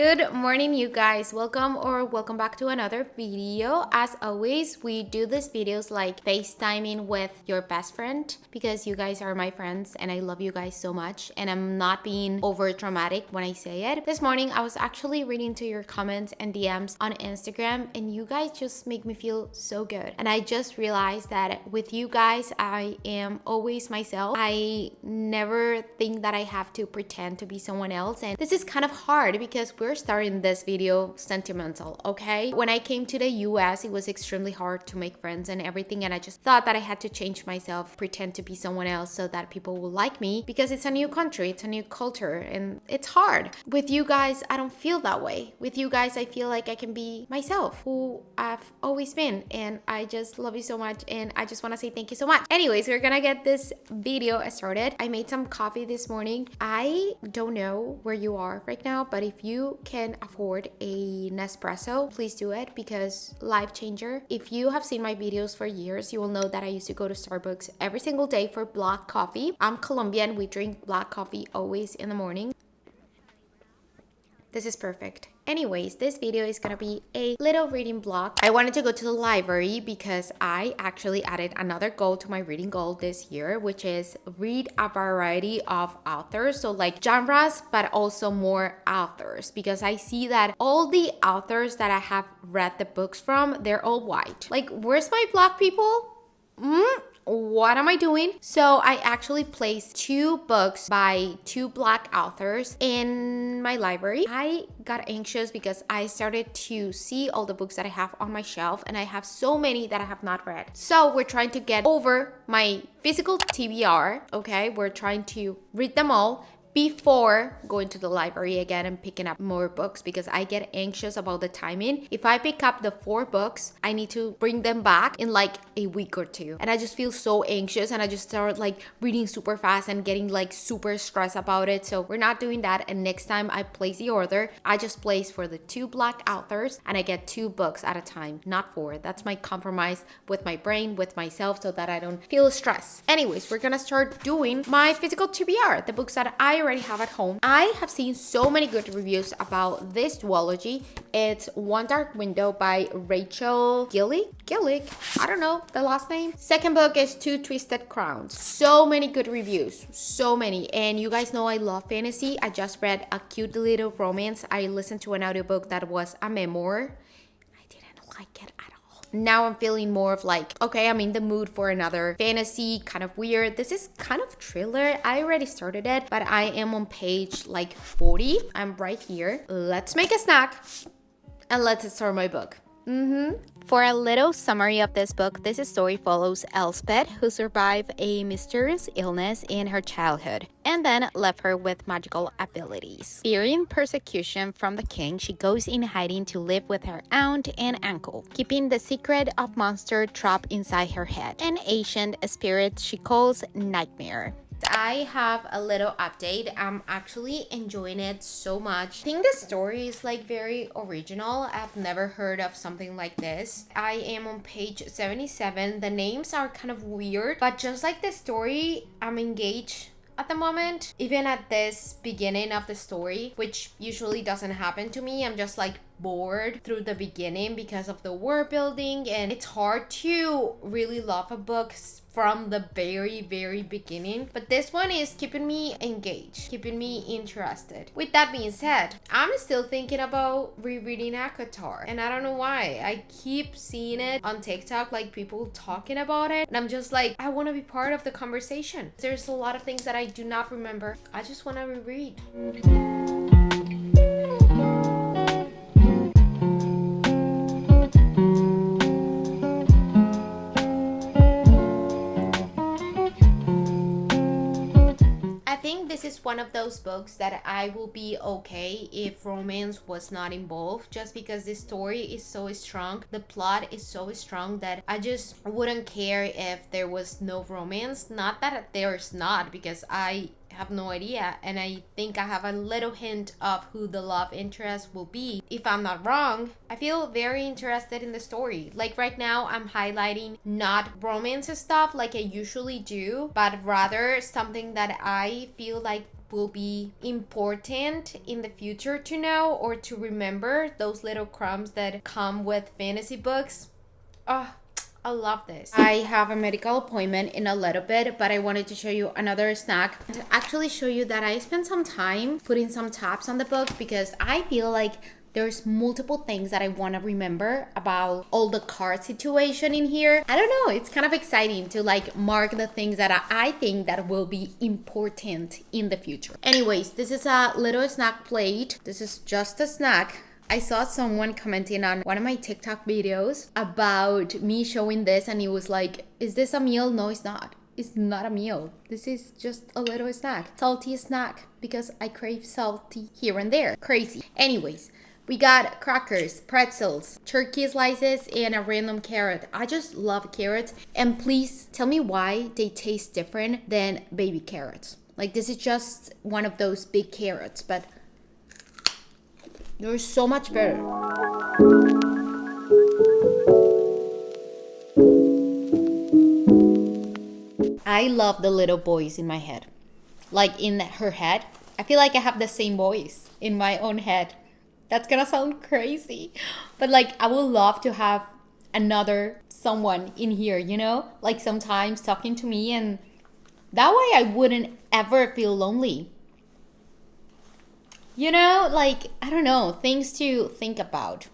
Good morning, you guys. Welcome back to another video. As always, we do these videos like FaceTiming with your best friend because you guys are my friends and I love you guys so much. And I'm not being over dramatic when I say it. This morning, I was actually reading to your comments and DMs on Instagram, and you guys just make me feel so good. And I just realized that with you guys, I am always myself. I never think that I have to pretend to be someone else. And this is kind of hard because we're starting this video sentimental, okay? When I came to the US, it was extremely hard to make friends and everything, and I just thought that I had to change myself, pretend to be someone else so that people will like me because it's a new country, it's a new culture, and it's hard. With you guys, I don't feel that way. With you guys, I feel like I can be myself, who I've always been, and I just love you so much, and I just want to say thank you so much. Anyways, we're gonna get this video started. I made some coffee this morning. I don't know where you are right now, but if you can afford a Nespresso, please do it because life changer. If you have seen my videos for years, you will know that I used to go to Starbucks every single day for black coffee. I'm Colombian. We drink black coffee always in the morning. This is perfect. Anyways, this video is gonna be a little reading blog. I wanted to go to the library because I actually added another goal to my reading goal this year, which is read a variety of authors. So like genres, but also more authors, because I see that all the authors that I have read the books from, they're all white. Like, where's my black people? What am I doing? So I actually placed 2 books by 2 black authors in my library. I got anxious because I started to see all the books that I have on my shelf, and I have so many that I have not read. So we're trying to get over my physical TBR, okay? We're trying to read them all before going to the library again and picking up more books, because I get anxious about the timing. If I pick up the 4 books, I need to bring them back in like a week or 2, and I just feel so anxious, and I just start like reading super fast and getting like super stressed about it. So we're not doing that, and next time I place the order, I just place for the 2 black authors and I get 2 books at a time, not 4. That's my compromise with my brain, with myself, so that I don't feel stressed. Anyways, we're gonna start doing my physical TBR, the books that I already have at home. I have seen so many good reviews about this duology. It's One Dark Window by Rachel Gillick. I don't know the last name. Second book is Two Twisted Crowns. So many good reviews, so many. And you guys know I love fantasy. I just read a cute little romance. I listened to an audiobook that was a memoir. I didn't like it at all. Now I'm feeling more of like, okay, I'm in the mood for another fantasy, kind of weird. This is kind of thriller. I already started it, but I am on page like 40. I'm right here. Let's make a snack and let's start my book. For a little summary of this book, this story follows Elspeth, who survived a mysterious illness in her childhood and then left her with magical abilities. Fearing persecution from the king, she goes in hiding to live with her aunt and uncle, keeping the secret of monster trapped inside her head, an ancient spirit she calls Nightmare. I have a little update. I'm actually enjoying it so much. I think the story is like very original. I've never heard of something like this. I am on page 77. The names are kind of weird, but just like the story, I'm engaged at the moment. Even at this beginning of the story, which usually doesn't happen to me, I'm just like bored through the beginning because of the world building, and it's hard to really love a book from the very beginning, but this one is keeping me engaged, keeping me interested. With that being said, I'm still thinking about rereading Akatar, and I don't know why. I keep seeing it on TikTok, like people talking about it, and I'm just like, I want to be part of the conversation. There's a lot of things that I do not remember. I just want to reread. This is one of those books that I will be okay if romance was not involved, just because the story is so strong, the plot is so strong that I just wouldn't care if there was no romance. Not that there's not, because I have no idea, and I think I have a little hint of who the love interest will be. If I'm not wrong, I feel very interested in the story. Like right now, I'm highlighting not romance stuff like I usually do, but rather something that I feel like will be important in the future to know or to remember, those little crumbs that come with fantasy books. Oh, I love this. I have a medical appointment in a little bit, but I wanted to show you another snack to actually show you that I spent some time putting some tabs on the book because I feel like there's multiple things that I want to remember about all the card situation in here. I don't know, it's kind of exciting to like mark the things that I think that will be important in the future. Anyways, this is a little snack plate. This is just a snack. I saw someone commenting on one of my TikTok videos about me showing this, and he was like, is this a meal? No, it's not. It's not a meal. This is just a little snack. Salty snack, because I crave salty here and there. Crazy. Anyways, we got crackers, pretzels, turkey slices, and a random carrot. I just love carrots. And please tell me why they taste different than baby carrots. Like, this is just one of those big carrots, but they're so much better. I love the little voice in my head. Like in her head. I feel like I have the same voice in my own head. That's gonna sound crazy. But like, I would love to have another someone in here, you know? Like sometimes talking to me, and that way I wouldn't ever feel lonely. You know, like, I don't know, things to think about.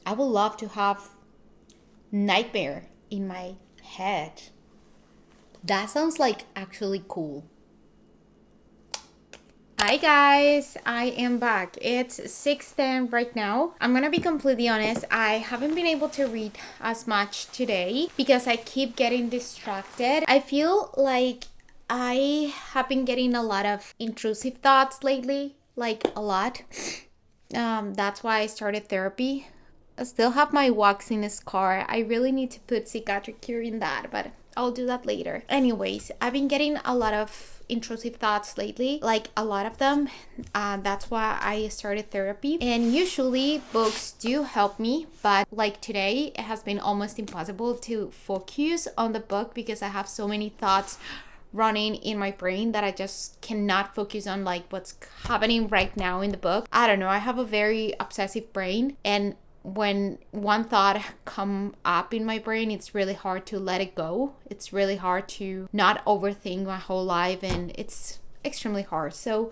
I would love to have nightmare in my head. That sounds like actually cool. Hi guys, I am back. It's 6:10 right now. I'm gonna be completely honest, I haven't been able to read as much today because I keep getting distracted. I feel like I have been getting a lot of intrusive thoughts lately. Like a lot. That's why I started therapy. I still have my waxing scar. I really need to put cicatric cure in that, but I'll do that later. Anyways, I've been getting a lot of intrusive thoughts lately, like a lot of them. That's why I started therapy. And usually books do help me, but like today, it has been almost impossible to focus on the book because I have so many thoughts running in my brain that I just cannot focus on like what's happening right now in the book. I don't know, I have a very obsessive brain, and when one thought come up in my brain, it's really hard to let it go. It's really hard to not overthink my whole life, and it's extremely hard. So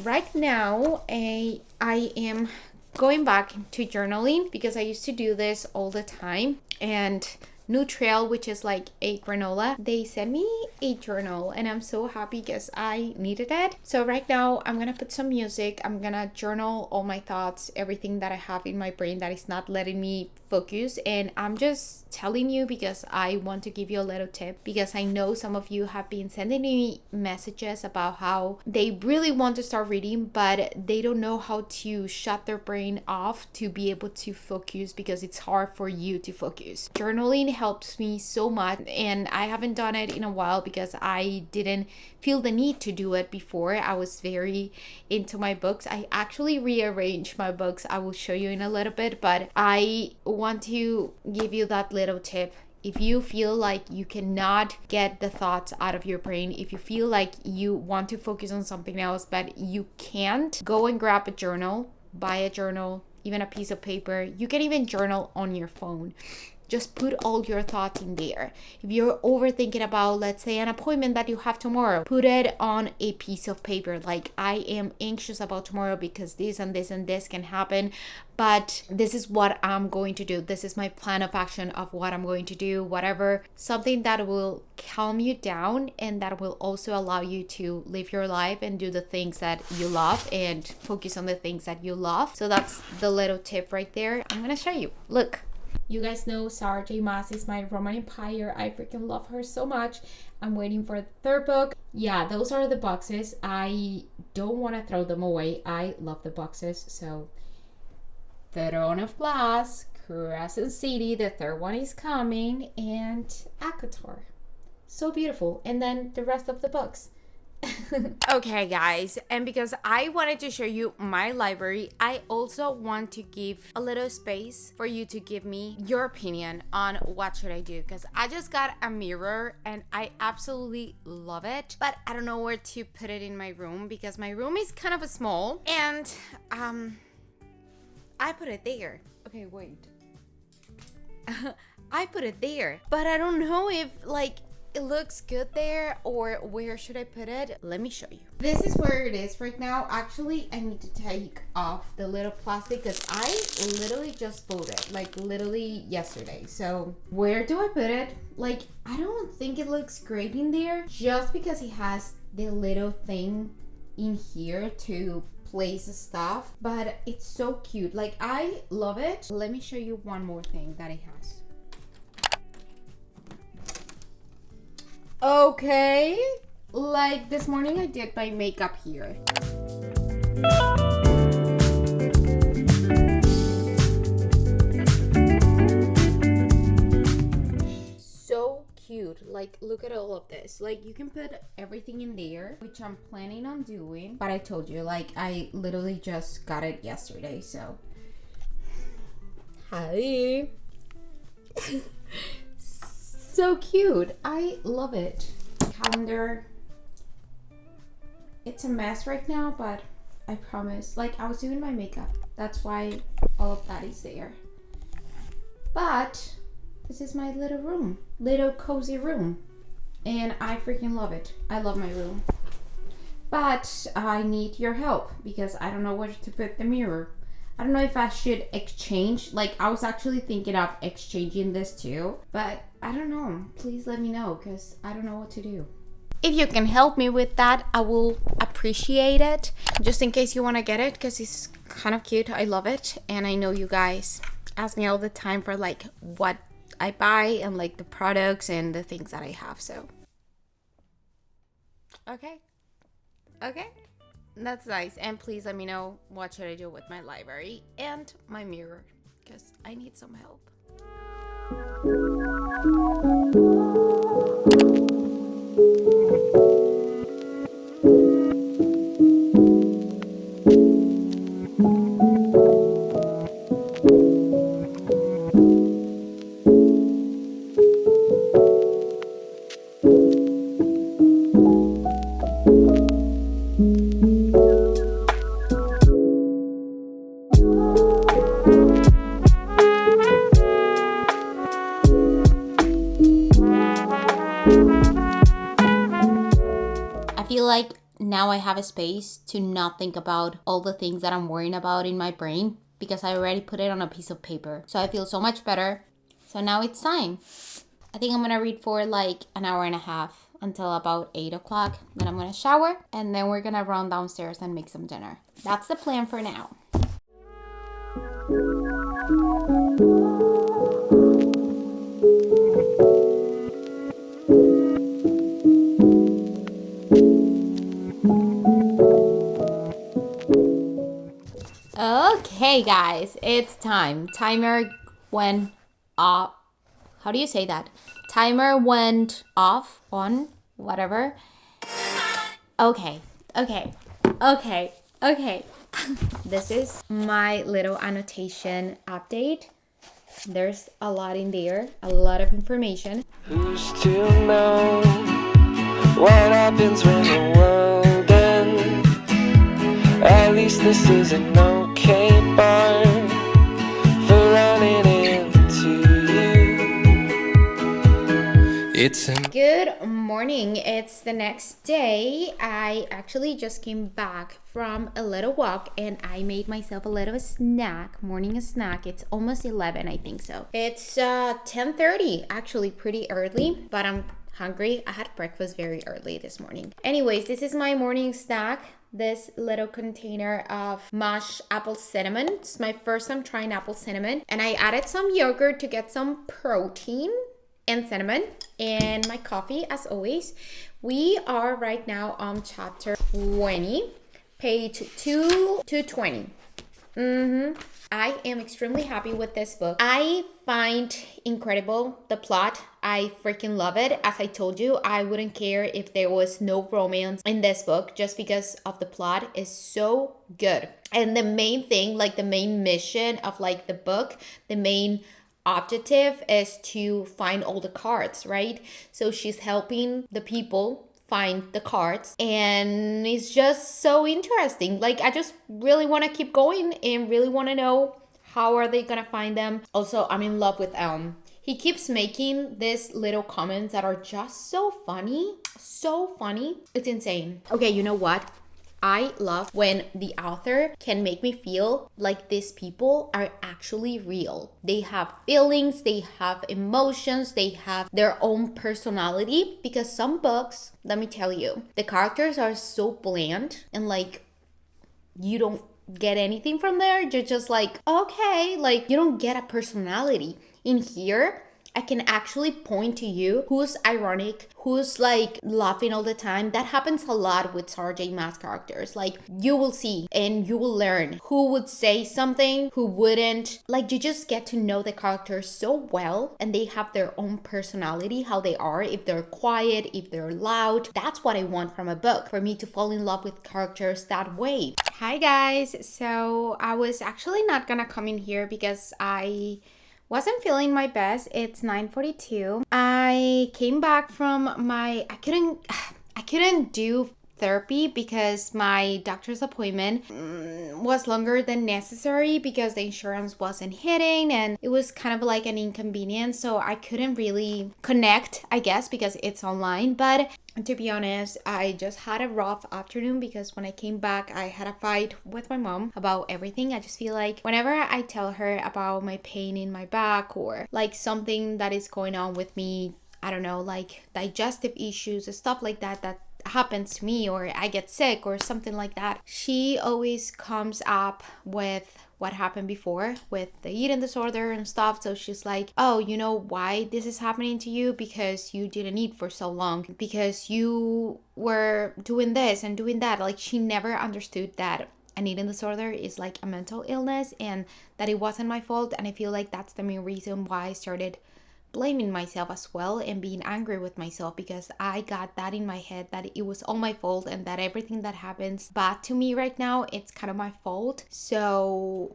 right now I am going back to journaling because I used to do this all the time, and Nutrail, which is like a granola, they sent me a journal, and I'm so happy because I needed it. So right now I'm gonna put some music. I'm gonna journal all my thoughts, everything that I have in my brain that is not letting me focus. And I'm just telling you because I want to give you a little tip, because I know some of you have been sending me messages about how they really want to start reading, but they don't know how to shut their brain off to be able to focus because it's hard for you to focus. Journaling helps me so much, and I haven't done it in a while because I didn't feel the need to do it before. I was very into my books. I actually rearranged my books. I will show you in a little bit, but I want to give you that little tip. If you feel like you cannot get the thoughts out of your brain, if you feel like you want to focus on something else but you can't, go and grab a journal, buy a journal, even a piece of paper. You can even journal on your phone. Just put all your thoughts in there. If you're overthinking about, let's say, an appointment that you have tomorrow, put it on a piece of paper. Like, I am anxious about tomorrow because this and this and this can happen, but this is what I'm going to do. This is my plan of action of what I'm going to do, whatever. Something that will calm you down and that will also allow you to live your life and do the things that you love and focus on the things that you love. So that's the little tip right there. I'm gonna show you. Look. You guys know Sarah J. Maas is my Roman Empire. I freaking love her so much. I'm waiting for the third book. Yeah, those are the boxes. I don't want to throw them away. I love the boxes. So, Throne of Glass, Crescent City, the third one is coming, and ACOTAR. So beautiful. And then the rest of the books. Okay guys, and because I wanted to show you my library, I also want to give a little space for you to give me your opinion on what should I do, because I just got a mirror and I absolutely love it, but I don't know where to put it in my room because my room is kind of small, and I put it there. Okay, wait. I put it there, but I don't know if like it looks good there or where should I put it. Let me show you. This is where it is right now. Actually, I need to take off the little plastic because I literally just bought it like literally yesterday. So where do I put it? Like, I don't think it looks great in there just because it has the little thing in here to place stuff, but it's so cute. Like, I love it. Let me show you one more thing that it has. Okay, like this morning I did my makeup here. So cute. Like, look at all of this. Like, you can put everything in there, which I'm planning on doing, but I told you, like, I literally just got it yesterday. So hi. So cute. I love it. Calendar. It's a mess right now, but I promise. Like, I was doing my makeup. That's why all of that is there. But this is my little room. Little cozy room. And I freaking love it. I love my room. But I need your help because I don't know where to put the mirror. I don't know if I should exchange. Like, I was actually thinking of exchanging this too, but I don't know. Please let me know because I don't know what to do. If you can help me with that, I will appreciate it. Just in case you want to get it because it's kind of cute. I love it. And I know you guys ask me all the time for like what I buy and like the products and the things that I have. So, okay. That's nice. And please let me know what should I do with my library and my mirror because I need some help. I feel like now I have a space to not think about all the things that I'm worrying about in my brain because I already put it on a piece of paper. So I feel so much better. So now it's time. I think I'm gonna read for like an hour and a half until about 8 o'clock. Then I'm gonna shower and then we're gonna run downstairs and make some dinner. That's the plan for now. Okay guys, it's time. Timer went off. How do you say that? Timer went off, on, whatever. Okay. This is my little annotation update. There's a lot in there, a lot of information. Who's to know what happens when the world ends? At least this is an okay bar for running into you. It's a Good morning. It's the next day. I actually just came back from a little walk and I made myself a little snack, morning snack. It's almost 11, I think so. It's 10:30, actually pretty early, but I'm hungry. I had breakfast very early this morning. Anyways, this is my morning snack. This little container of mashed apple cinnamon. It's my first time trying apple cinnamon. And I added some yogurt to get some protein and cinnamon and my coffee as always. We are right now on chapter 20, page 220. I am extremely happy with this book. I find incredible the plot. I freaking love it. As I told you, I wouldn't care if there was no romance in this book just because of the plot is so good. And the main thing, like the main mission of like the book, the main objective is to find all the cards, right? So she's helping the people find the cards, and it's just so interesting. Like I just really want to keep going and really want to know how are they gonna find them. Also, I'm in love with he keeps making these little comments that are just so funny, it's insane. Okay, you know what, I love when the author can make me feel like these people are actually real. They have feelings, they have emotions, they have their own personality. Because some books, let me tell you, the characters are so bland and like you don't get anything from there. You're just like, okay, like you don't get a personality. In here, I can actually point to you who's ironic, who's like laughing all the time. That happens a lot with Sarah J. Maas characters. Like you will see and you will learn who would say something, who wouldn't. Like you just get to know the characters so well, and they have their own personality, how they are, if they're quiet, if they're loud. That's what I want from a book, for me to fall in love with characters that way. Hi guys, so I was actually not gonna come in here because I wasn't feeling my best. It's 9:42. I came back from my I couldn't do therapy because my doctor's appointment was longer than necessary because the insurance wasn't hitting, and it was kind of like an inconvenience, so I couldn't really connect, I guess, because it's online. But to be honest, I just had a rough afternoon because when I came back, I had a fight with my mom about everything. I just feel like whenever I tell her about my pain in my back or like something that is going on with me, I don't know, like digestive issues, stuff like that, that happens to me, or I get sick or something like that, she always comes up with what happened before with the eating disorder and stuff. So she's like, oh, you know why this is happening to you? Because you didn't eat for so long, because you were doing this and doing that. Like she never understood that an eating disorder is like a mental illness and that it wasn't my fault. And I feel like that's the main reason why I started blaming myself as well and being angry with myself, because I got that in my head that it was all my fault and that everything that happens bad to me right now, it's kind of my fault. So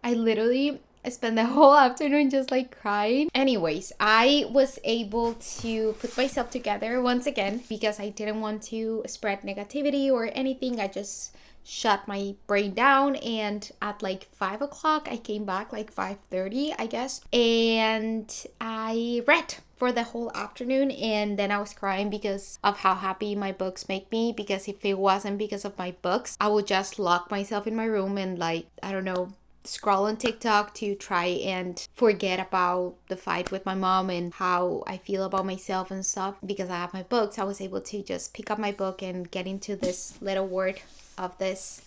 I literally spent the whole afternoon just like crying. Anyways, I was able to put myself together once again because I didn't want to spread negativity or anything. I just shut my brain down, and at like 5 o'clock I came back, like 5:30 I guess, and I read for the whole afternoon. And then I was crying because of how happy my books make me, because if it wasn't because of my books, I would just lock myself in my room and like, I don't know, scroll on TikTok to try and forget about the fight with my mom and how I feel about myself and stuff. Because I have my books, I was able to just pick up my book and get into this little word of this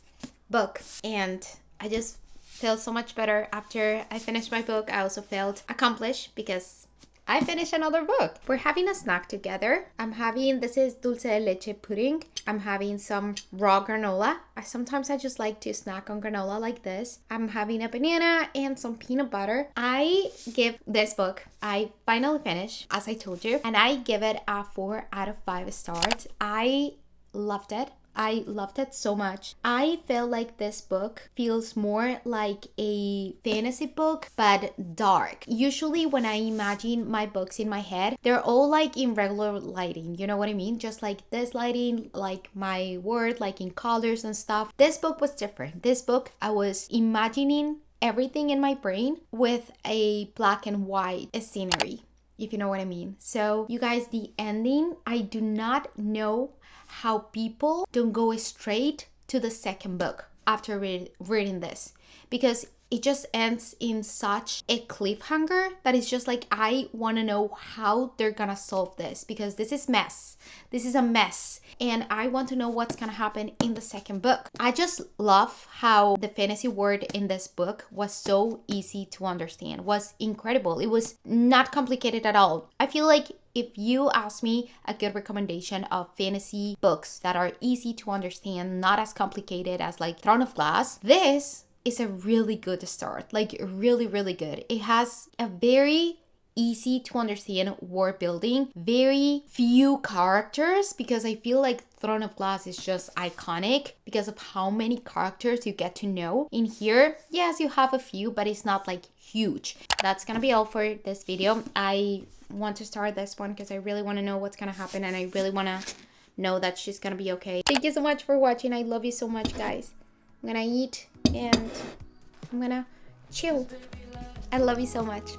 book, and I just felt so much better after I finished my book. I also felt accomplished because I finished another book. We're having a snack together. This is dulce de leche pudding. I'm having some raw granola. Sometimes I just like to snack on granola like this. I'm having a banana and some peanut butter. I give this book, I finally finished, as I told you, and I give it a 4 out of 5 stars. I loved it. I loved it so much. I feel like this book feels more like a fantasy book, but dark. Usually when I imagine my books in my head, they're all like in regular lighting. You know what I mean? Just like this lighting, like my word, like in colors and stuff. This book was different. This book, I was imagining everything in my brain with a black and white scenery, if you know what I mean. So you guys, the ending, I do not know how people don't go straight to the second book after reading this, because it just ends in such a cliffhanger that it's just like, I want to know how they're gonna solve this, because this is a mess, and I want to know what's gonna happen in the second book. I just love how the fantasy word in this book was so easy to understand, was incredible. It was not complicated at all. I feel like if you ask me a good recommendation of fantasy books that are easy to understand, not as complicated as like Throne of Glass, this is a really good start, like really good. It has a very easy to understand world building, very few characters, because I feel like Throne of Glass is just iconic because of how many characters you get to know. In here, yes, you have a few, but it's not like huge. That's gonna be all for this video. I want to start this one because I really want to know what's gonna happen, and I really want to know that she's gonna be okay. Thank you so much for watching. I love you so much, guys. I'm gonna eat and I'm gonna chill. I love you so much.